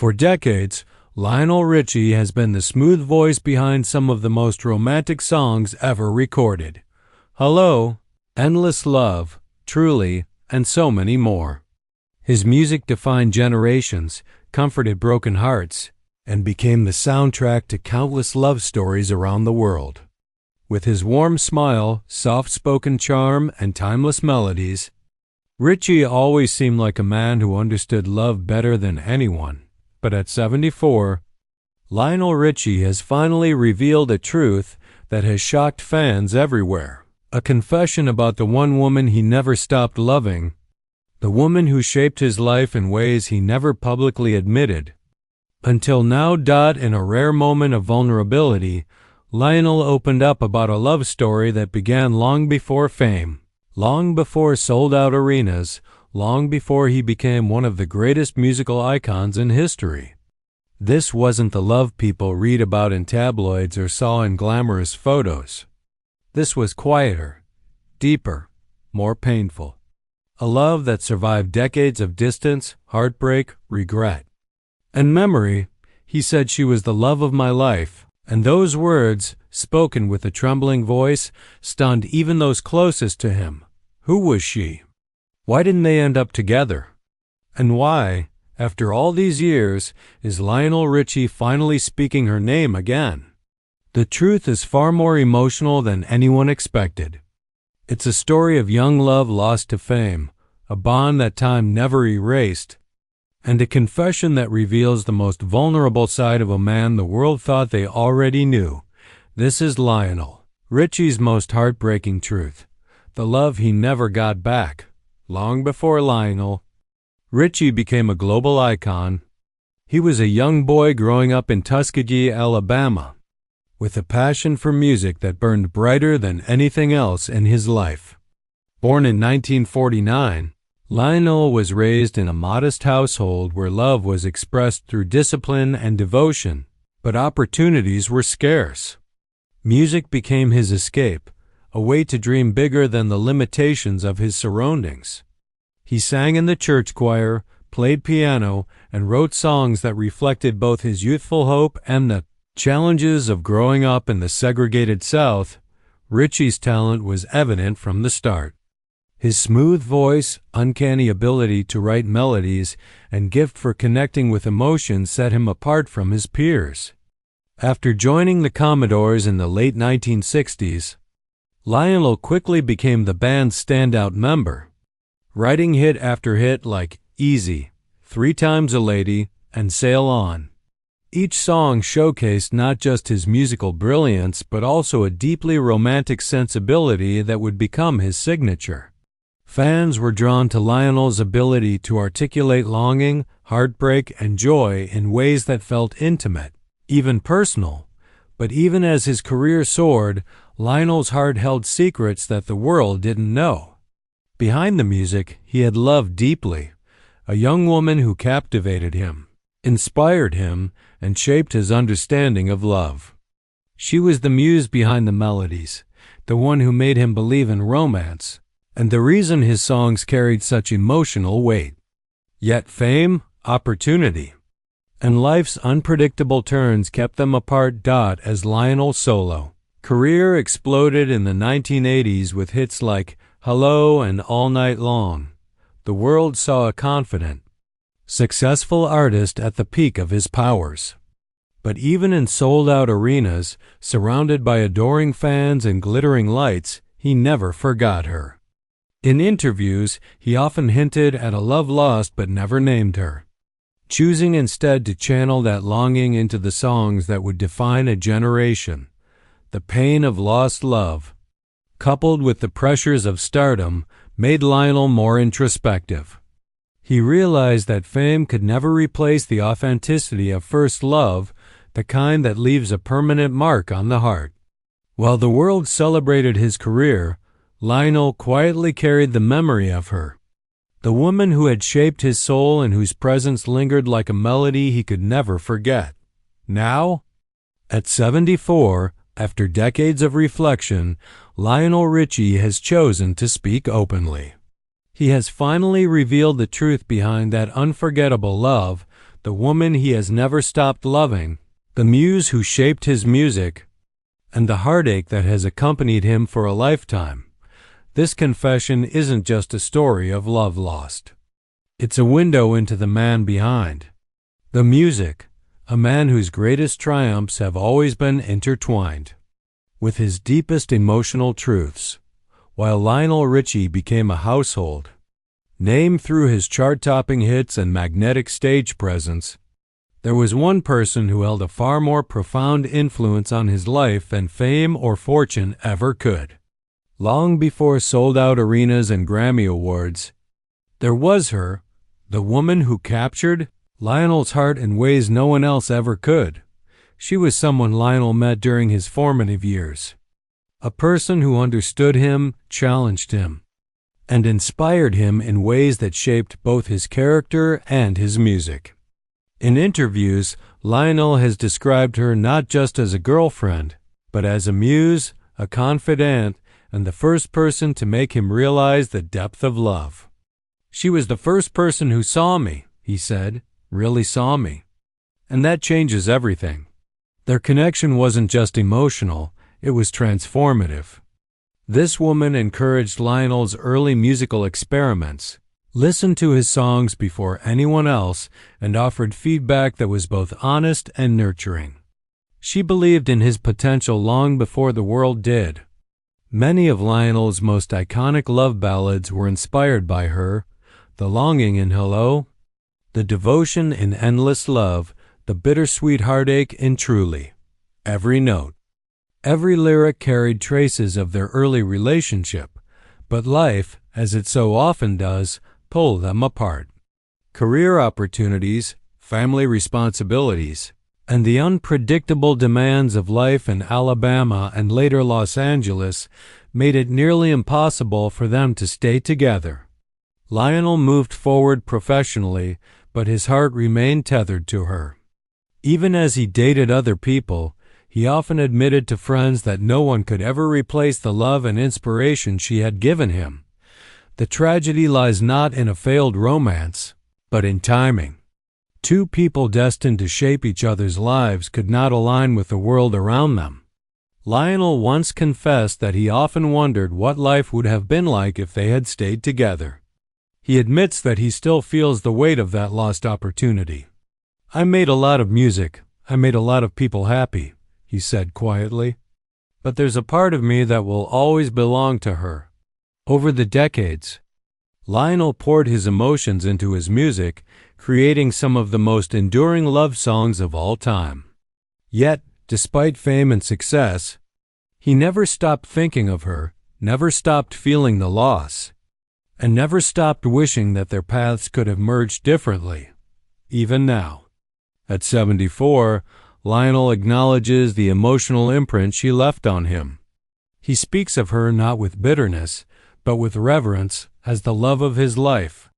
For decades, Lionel Richie has been the smooth voice behind some of the most romantic songs ever recorded. Hello, Endless Love, Truly, and so many more. His music defined generations, comforted broken hearts, and became the soundtrack to countless love stories around the world. With his warm smile, soft-spoken charm, and timeless melodies, Richie always seemed like a man who understood love better than anyone. But at 74, Lionel Richie has finally revealed a truth that has shocked fans everywhere. A confession about the one woman he never stopped loving, the woman who shaped his life in ways he never publicly admitted. Until now, in a rare moment of vulnerability, Lionel opened up about a love story that began long before fame, long before sold-out arenas, long before he became one of the greatest musical icons in history. This wasn't the love people read about in tabloids or saw in glamorous photos. This was quieter, deeper, more painful. A love that survived decades of distance, heartbreak, regret, and memory. He said she was the love of my life, and those words, spoken with a trembling voice, stunned even those closest to him. Who was she? Why didn't they end up together? And why, after all these years, is Lionel Richie finally speaking her name again? The truth is far more emotional than anyone expected. It's a story of young love lost to fame, a bond that time never erased, and a confession that reveals the most vulnerable side of a man the world thought they already knew. This is Lionel Richie's most heartbreaking truth, the love he never got back. Long before Lionel Richie became a global icon, he was a young boy growing up in Tuskegee, Alabama, with a passion for music that burned brighter than anything else in his life. Born in 1949, Lionel was raised in a modest household where love was expressed through discipline and devotion, but opportunities were scarce. Music became his escape, a way to dream bigger than the limitations of his surroundings. He sang in the church choir, played piano, and wrote songs that reflected both his youthful hope and the challenges of growing up in the segregated South. Richie's talent was evident from the start. His smooth voice, uncanny ability to write melodies, and gift for connecting with emotion set him apart from his peers. After joining the Commodores in the late 1960s, Lionel quickly became the band's standout member, writing hit after hit like Easy, 3 Times a Lady, and Sail On. Each song showcased not just his musical brilliance but also a deeply romantic sensibility that would become his signature. Fans were drawn to Lionel's ability to articulate longing, heartbreak, and joy in ways that felt intimate, even personal. But even as his career soared, Lionel's heart held secrets that the world didn't know. Behind the music, he had loved deeply, a young woman who captivated him, inspired him, and shaped his understanding of love. She was the muse behind the melodies, the one who made him believe in romance, and the reason his songs carried such emotional weight. Yet fame, opportunity, and life's unpredictable turns kept them apart. As Lionel's solo career exploded in the 1980s with hits like Hello and All Night Long, the world saw a confident, successful artist at the peak of his powers. But even in sold-out arenas, surrounded by adoring fans and glittering lights, he never forgot her. In interviews, he often hinted at a love lost but never named her, choosing instead to channel that longing into the songs that would define a generation. The pain of lost love, coupled with the pressures of stardom, made Lionel more introspective. He realized that fame could never replace the authenticity of first love, the kind that leaves a permanent mark on the heart. While the world celebrated his career, Lionel quietly carried the memory of her, the woman who had shaped his soul and whose presence lingered like a melody he could never forget. Now, at 74, after decades of reflection, Lionel Richie has chosen to speak openly. He has finally revealed the truth behind that unforgettable love, the woman he has never stopped loving, the muse who shaped his music, and the heartache that has accompanied him for a lifetime. This confession isn't just a story of love lost. It's a window into the man behind the music, a man whose greatest triumphs have always been intertwined with his deepest emotional truths. While Lionel Richie became a household name through his chart-topping hits and magnetic stage presence, there was one person who held a far more profound influence on his life than fame or fortune ever could. Long before sold-out arenas and Grammy Awards, there was her, the woman who captured Lionel's heart in ways no one else ever could. She was someone Lionel met during his formative years. A person who understood him, challenged him, and inspired him in ways that shaped both his character and his music. In interviews, Lionel has described her not just as a girlfriend, but as a muse, a confidant, and the first person to make him realize the depth of love. "She was the first person who saw me," he said, "really saw me. And that changes everything." Their connection wasn't just emotional, it was transformative. This woman encouraged Lionel's early musical experiments, listened to his songs before anyone else, and offered feedback that was both honest and nurturing. She believed in his potential long before the world did. Many of Lionel's most iconic love ballads were inspired by her: the longing in Hello, the devotion in Endless Love, the bittersweet heartache in Truly. Every note, every lyric carried traces of their early relationship, but life, as it so often does, pulled them apart. Career opportunities, family responsibilities, and the unpredictable demands of life in Alabama and later Los Angeles made it nearly impossible for them to stay together. Lionel moved forward professionally, but his heart remained tethered to her. Even as he dated other people, he often admitted to friends that no one could ever replace the love and inspiration she had given him. The tragedy lies not in a failed romance, but in timing. Two people destined to shape each other's lives could not align with the world around them. Lionel once confessed that he often wondered what life would have been like if they had stayed together. He admits that he still feels the weight of that lost opportunity. "I made a lot of music. I made a lot of people happy," he said quietly. "But there's a part of me that will always belong to her." Over the decades, Lionel poured his emotions into his music, creating some of the most enduring love songs of all time. Yet, despite fame and success, he never stopped thinking of her, never stopped feeling the loss, and never stopped wishing that their paths could have merged differently, even now. At 74, Lionel acknowledges the emotional imprint she left on him. He speaks of her not with bitterness, but with reverence as the love of his life,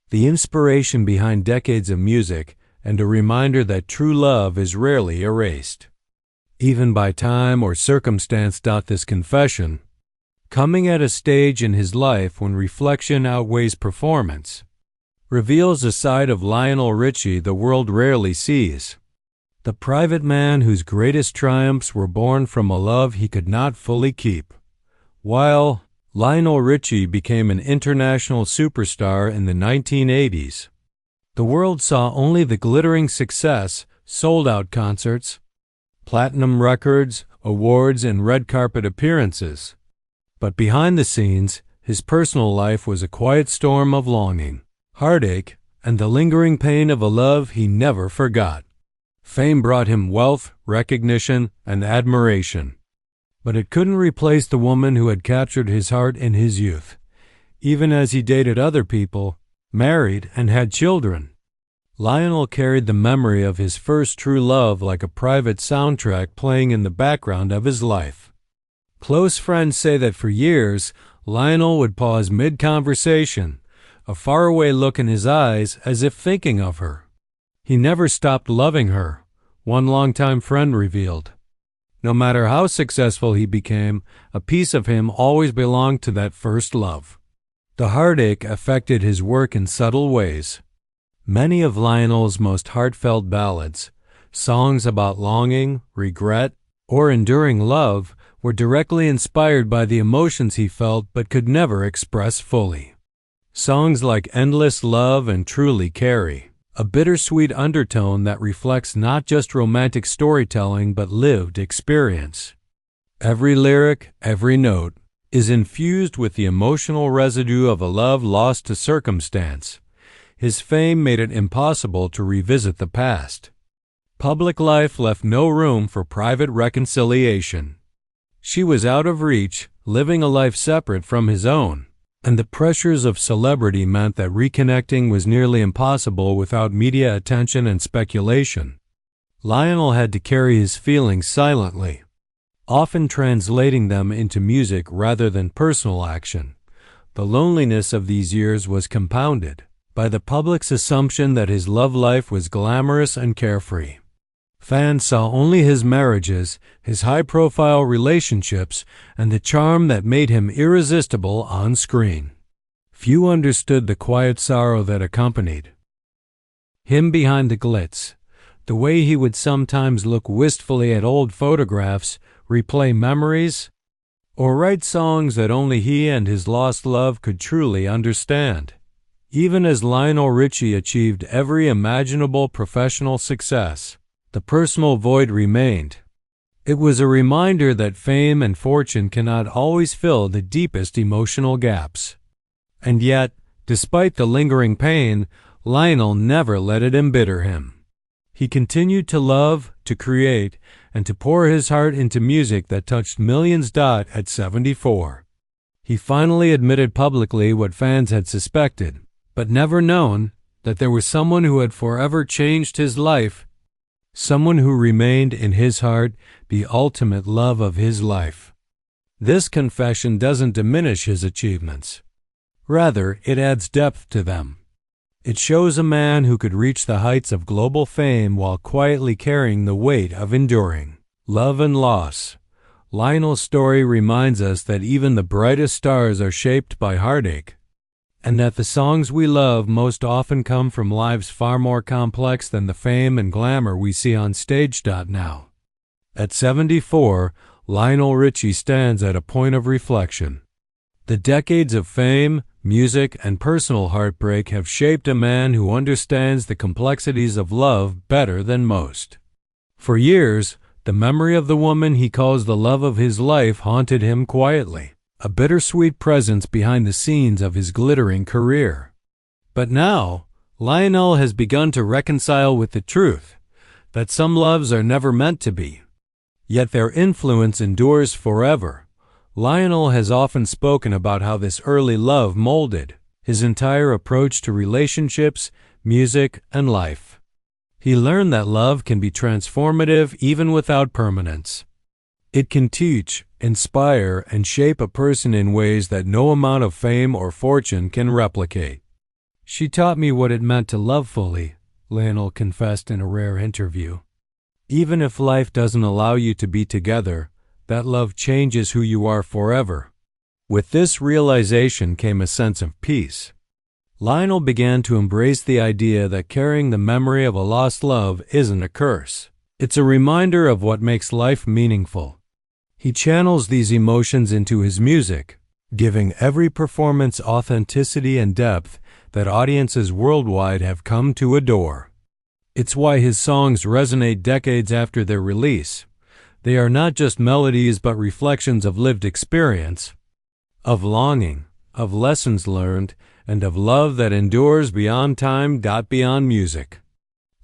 the inspiration behind decades of music, and a reminder that true love is rarely erased, even by time or circumstance. This confession, coming at a stage in his life when reflection outweighs performance, reveals a side of Lionel Richie the world rarely sees. The private man whose greatest triumphs were born from a love he could not fully keep. While Lionel Richie became an international superstar in the 1980s, the world saw only the glittering success, sold-out concerts, platinum records, awards, and red carpet appearances. But behind the scenes, his personal life was a quiet storm of longing, heartache, and the lingering pain of a love he never forgot. Fame brought him wealth, recognition, and admiration, but it couldn't replace the woman who had captured his heart in his youth. Even as he dated other people, married, and had children, Lionel carried the memory of his first true love like a private soundtrack playing in the background of his life. Close friends say that for years, Lionel would pause mid-conversation, a faraway look in his eyes as if thinking of her. He never stopped loving her, one longtime friend revealed. No matter how successful he became, a piece of him always belonged to that first love. The heartache affected his work in subtle ways. Many of Lionel's most heartfelt ballads, songs about longing, regret, or enduring love, were directly inspired by the emotions he felt but could never express fully. Songs like Endless Love and Truly carry a bittersweet undertone that reflects not just romantic storytelling but lived experience. Every lyric, every note, is infused with the emotional residue of a love lost to circumstance. His fame made it impossible to revisit the past. Public life left no room for private reconciliation. She was out of reach, living a life separate from his own, and the pressures of celebrity meant that reconnecting was nearly impossible without media attention and speculation. Lionel had to carry his feelings silently, often translating them into music rather than personal action. The loneliness of these years was compounded by the public's assumption that his love life was glamorous and carefree. Fans saw only his marriages, his high-profile relationships, and the charm that made him irresistible on screen. Few understood the quiet sorrow that accompanied him behind the glitz, the way he would sometimes look wistfully at old photographs, replay memories, or write songs that only he and his lost love could truly understand. Even as Lionel Richie achieved every imaginable professional success, the personal void remained. It was a reminder that fame and fortune cannot always fill the deepest emotional gaps. And yet, despite the lingering pain, Lionel never let it embitter him. He continued to love, to create, and to pour his heart into music that touched millions. At 74, he finally admitted publicly what fans had suspected, but never known, that there was someone who had forever changed his life, someone who remained in his heart the ultimate love of his life. This confession doesn't diminish his achievements. Rather, it adds depth to them. It shows a man who could reach the heights of global fame while quietly carrying the weight of enduring love and loss. Lionel's story reminds us that even the brightest stars are shaped by heartache, and that the songs we love most often come from lives far more complex than the fame and glamour we see on stage. Now, at 74, Lionel Richie stands at a point of reflection. The decades of fame, music, and personal heartbreak have shaped a man who understands the complexities of love better than most. For years, the memory of the woman he calls the love of his life haunted him quietly, a bittersweet presence behind the scenes of his glittering career. But now, Lionel has begun to reconcile with the truth that some loves are never meant to be, yet their influence endures forever. Lionel has often spoken about how this early love molded his entire approach to relationships, music, and life. He learned that love can be transformative even without permanence. It can teach, inspire, and shape a person in ways that no amount of fame or fortune can replicate. She taught me what it meant to love fully, Lionel confessed in a rare interview. Even if life doesn't allow you to be together, that love changes who you are forever. With this realization came a sense of peace. Lionel began to embrace the idea that carrying the memory of a lost love isn't a curse. It's a reminder of what makes life meaningful. He channels these emotions into his music, giving every performance authenticity and depth that audiences worldwide have come to adore. It's why his songs resonate decades after their release. They are not just melodies but reflections of lived experience, of longing, of lessons learned, and of love that endures beyond time. Beyond music,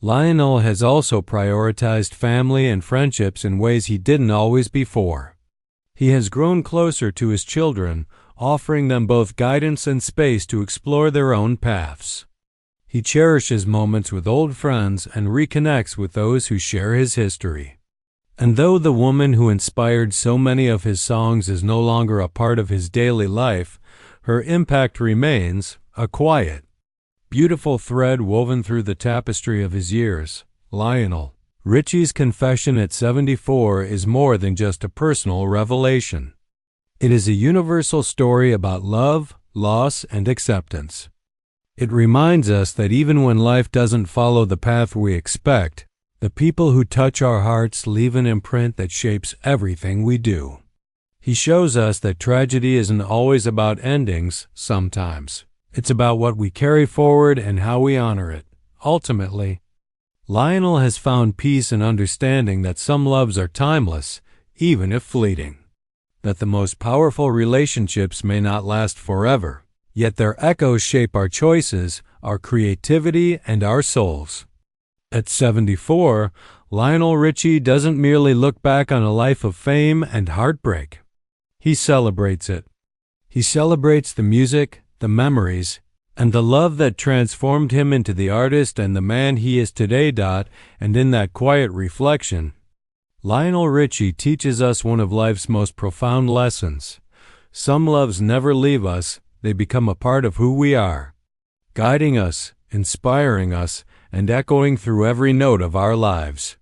Lionel has also prioritized family and friendships in ways he didn't always before. He has grown closer to his children, offering them both guidance and space to explore their own paths. He cherishes moments with old friends and reconnects with those who share his history. And though the woman who inspired so many of his songs is no longer a part of his daily life, her impact remains, a quiet, beautiful thread woven through the tapestry of his years. Lionel Richie's confession at 74 is more than just a personal revelation. It is a universal story about love, loss, and acceptance. It reminds us that even when life doesn't follow the path we expect, the people who touch our hearts leave an imprint that shapes everything we do. He shows us that tragedy isn't always about endings. Sometimes it's about what we carry forward and how we honor it. Ultimately, Lionel has found peace in understanding that some loves are timeless, even if fleeting. That the most powerful relationships may not last forever, yet their echoes shape our choices, our creativity, and our souls. At 74, Lionel Richie doesn't merely look back on a life of fame and heartbreak. He celebrates it. He celebrates the music, the memories, and the love that transformed him into the artist and the man he is today. And in that quiet reflection, Lionel Richie teaches us one of life's most profound lessons. Some loves never leave us, they become a part of who we are, guiding us, inspiring us, and echoing through every note of our lives.